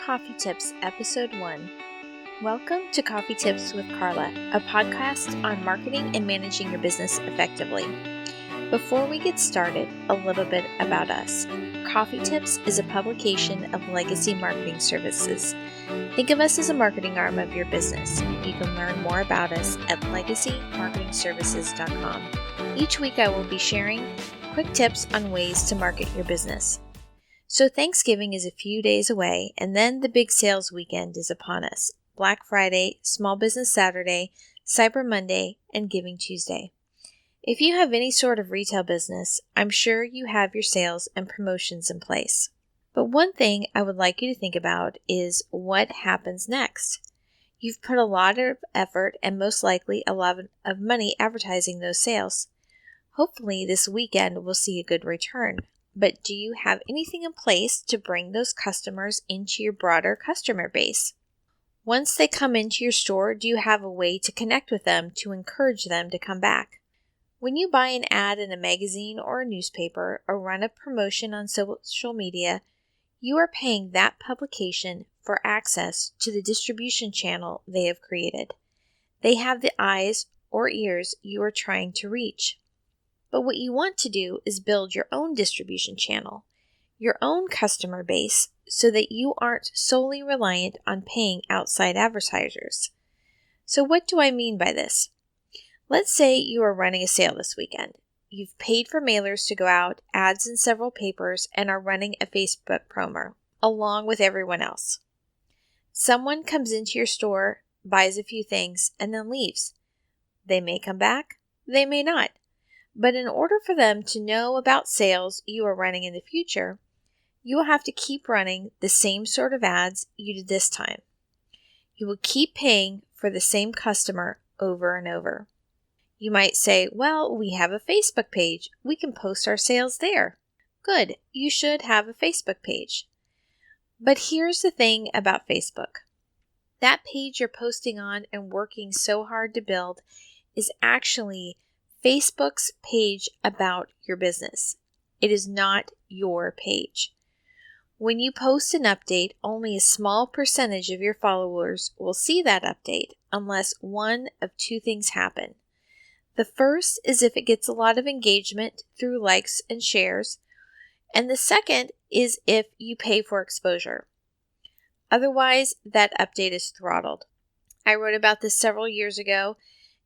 Coffee Tips, Episode 1. Welcome to Coffee Tips with Carla, a podcast on marketing and managing your business effectively. Before we get started, a little bit about us. Coffee Tips is a publication of Legacy Marketing Services. Think of us as a marketing arm of your business. You can learn more about us at legacymarketingservices.com. Each week I will be sharing quick tips on ways to market your business. So Thanksgiving is a few days away, and then the big sales weekend is upon us. Black Friday, Small Business Saturday, Cyber Monday, and Giving Tuesday. If you have any sort of retail business, I'm sure you have your sales and promotions in place. But one thing I would like you to think about is what happens next. You've put a lot of effort and most likely a lot of money advertising those sales. Hopefully this weekend will see a good return. But do you have anything in place to bring those customers into your broader customer base? Once they come into your store, do you have a way to connect with them to encourage them to come back? When you buy an ad in a magazine or a newspaper or run a promotion on social media, you are paying that publication for access to the distribution channel they have created. They have the eyes or ears you are trying to reach. But what you want to do is build your own distribution channel, your own customer base, so that you aren't solely reliant on paying outside advertisers. So what do I mean by this? Let's say you are running a sale this weekend. You've paid for mailers to go out, ads in several papers, and are running a Facebook promo, along with everyone else. Someone comes into your store, buys a few things, and then leaves. They may come back, they may not. But in order for them to know about sales you are running in the future, you will have to keep running the same sort of ads you did this time. You will keep paying for the same customer over and over. You might say, well, we have a Facebook page. We can post our sales there. Good, you should have a Facebook page. But here's the thing about Facebook. That page you're posting on and working so hard to build is actually Facebook's page about your business. It is not your page. When you post an update, only a small percentage of your followers will see that update unless one of two things happen. The first is if it gets a lot of engagement through likes and shares, and the second is if you pay for exposure. Otherwise, that update is throttled. I wrote about this several years ago,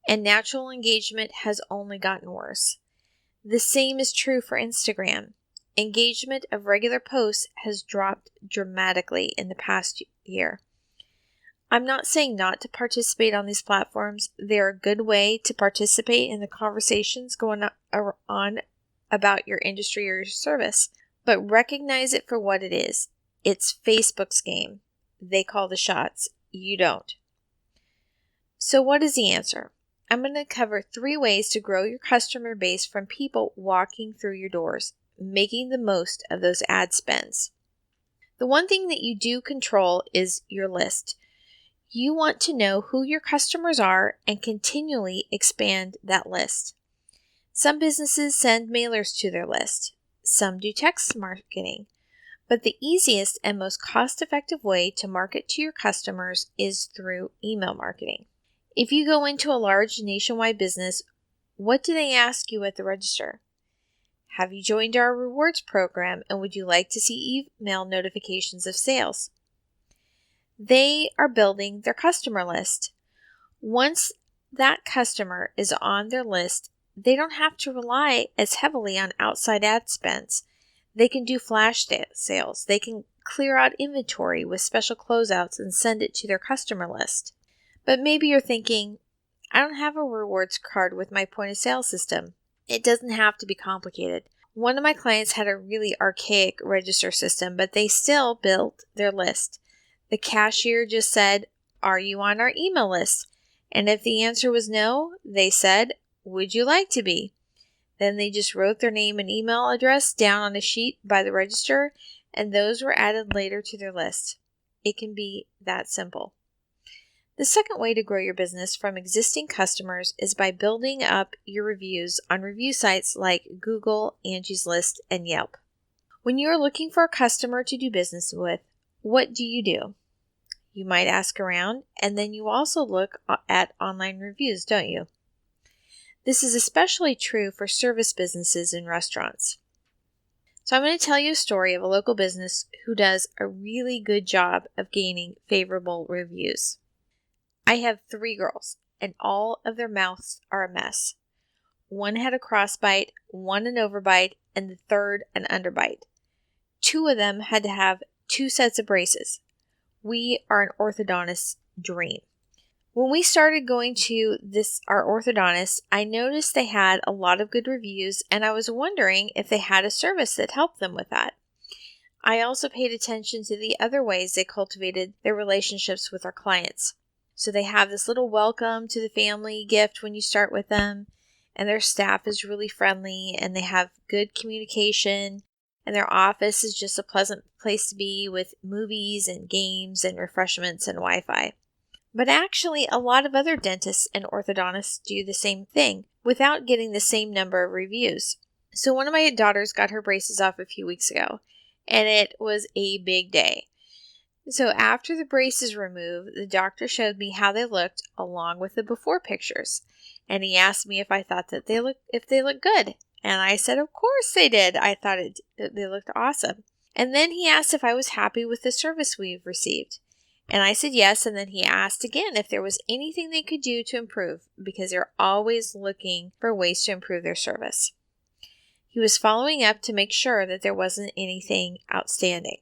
and natural engagement has only gotten worse. The same is true for Instagram. Engagement of regular posts has dropped dramatically in the past year. I'm not saying not to participate on these platforms. They're a good way to participate in the conversations going on about your industry or your service, but recognize it for what it is. It's Facebook's game. They call the shots. You don't. So what is the answer? I'm going to cover 3 ways to grow your customer base from people walking through your doors, making the most of those ad spends. The one thing that you do control is your list. You want to know who your customers are and continually expand that list. Some businesses send mailers to their list. Some do text marketing. But the easiest and most cost-effective way to market to your customers is through email marketing. If you go into a large nationwide business, what do they ask you at the register? Have you joined our rewards program and would you like to see email notifications of sales? They are building their customer list. Once that customer is on their list, they don't have to rely as heavily on outside ad spends. They can do flash sales. They can clear out inventory with special closeouts and send it to their customer list. But maybe you're thinking, I don't have a rewards card with my point of sale system. It doesn't have to be complicated. One of my clients had a really archaic register system, but they still built their list. The cashier just said, are you on our email list? And if the answer was no, they said, would you like to be? Then they just wrote their name and email address down on a sheet by the register, and those were added later to their list. It can be that simple. The second way to grow your business from existing customers is by building up your reviews on review sites like Google, Angie's List, and Yelp. When you are looking for a customer to do business with, What do? You might ask around, and then you also look at online reviews, don't you? This is especially true for service businesses and restaurants. So I'm going to tell you a story of a local business who does a really good job of gaining favorable reviews. I have 3 girls, and all of their mouths are a mess. One had a crossbite, one an overbite, and the third an underbite. 2 of them had to have 2 sets of braces. We are an orthodontist's dream. When we started going to our orthodontist, I noticed they had a lot of good reviews, and I was wondering if they had a service that helped them with that. I also paid attention to the other ways they cultivated their relationships with our clients. So they have this little welcome to the family gift when you start with them, and their staff is really friendly, and they have good communication, and their office is just a pleasant place to be with movies and games and refreshments and Wi-Fi. But actually, a lot of other dentists and orthodontists do the same thing without getting the same number of reviews. So one of my daughters got her braces off a few weeks ago, and it was a big day. So after the braces removed, the doctor showed me how they looked along with the before pictures. And he asked me if I thought that they looked good. And I said, of course they did. I thought they looked awesome. And then he asked if I was happy with the service we've received. And I said yes, and then he asked again if there was anything they could do to improve, because they're always looking for ways to improve their service. He was following up to make sure that there wasn't anything outstanding.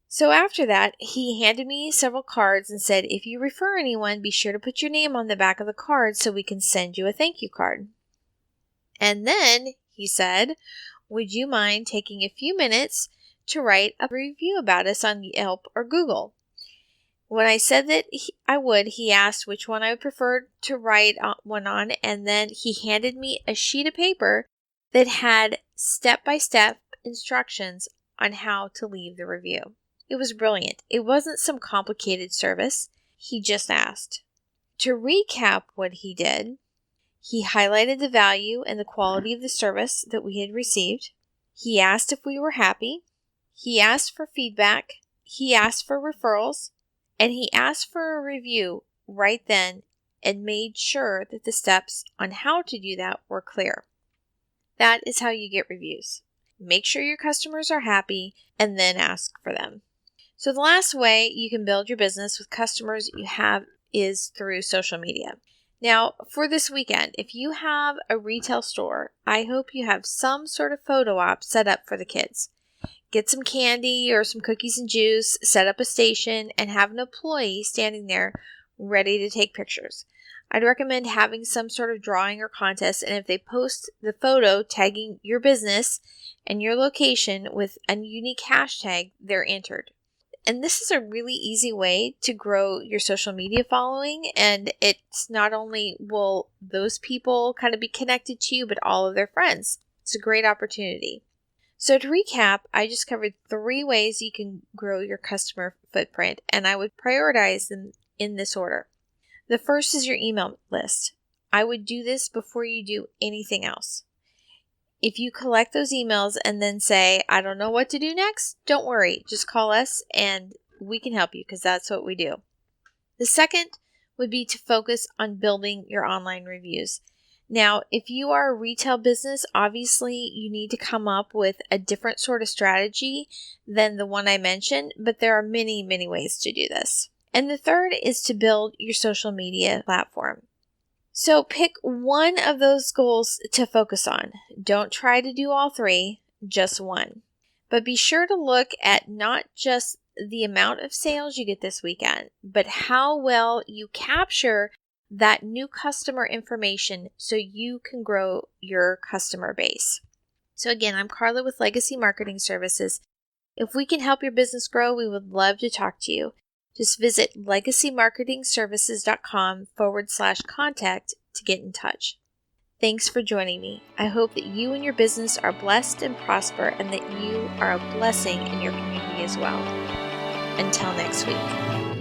So after that, he handed me several cards and said, if you refer anyone, be sure to put your name on the back of the card so we can send you a thank you card. And then he said, would you mind taking a few minutes to write a review about us on Yelp or Google? When I said that I would, he asked which one I would prefer to write one on, and then he handed me a sheet of paper that had step-by-step instructions on how to leave the review. It was brilliant. It wasn't some complicated service. He just asked. To recap what he did, he highlighted the value and the quality of the service that we had received. He asked if we were happy. He asked for feedback. He asked for referrals. And he asked for a review right then and made sure that the steps on how to do that were clear. That is how you get reviews. Make sure your customers are happy and then ask for them. So the last way you can build your business with customers you have is through social media. Now, for this weekend, if you have a retail store, I hope you have some sort of photo op set up for the kids. Get some candy or some cookies and juice, set up a station, and have an employee standing there ready to take pictures. I'd recommend having some sort of drawing or contest, and if they post the photo tagging your business and your location with a unique hashtag, they're entered. And this is a really easy way to grow your social media following, and it's not only will those people kind of be connected to you, but all of their friends. It's a great opportunity. So to recap, I just covered 3 ways you can grow your customer footprint, and I would prioritize them in this order. The first is your email list. I would do this before you do anything else. If you collect those emails and then say, I don't know what to do next, don't worry. Just call us and we can help you because that's what we do. The second would be to focus on building your online reviews. Now, if you are a retail business, obviously you need to come up with a different sort of strategy than the one I mentioned, but there are many, many ways to do this. And the third is to build your social media platform. So pick one of those goals to focus on. Don't try to do all 3, just one. But be sure to look at not just the amount of sales you get this weekend, but how well you capture that new customer information so you can grow your customer base. So again, I'm Carla with Legacy Marketing Services. If we can help your business grow, we would love to talk to you. Just visit legacymarketingservices.com/contact to get in touch. Thanks for joining me. I hope that you and your business are blessed and prosper, and that you are a blessing in your community as well. Until next week.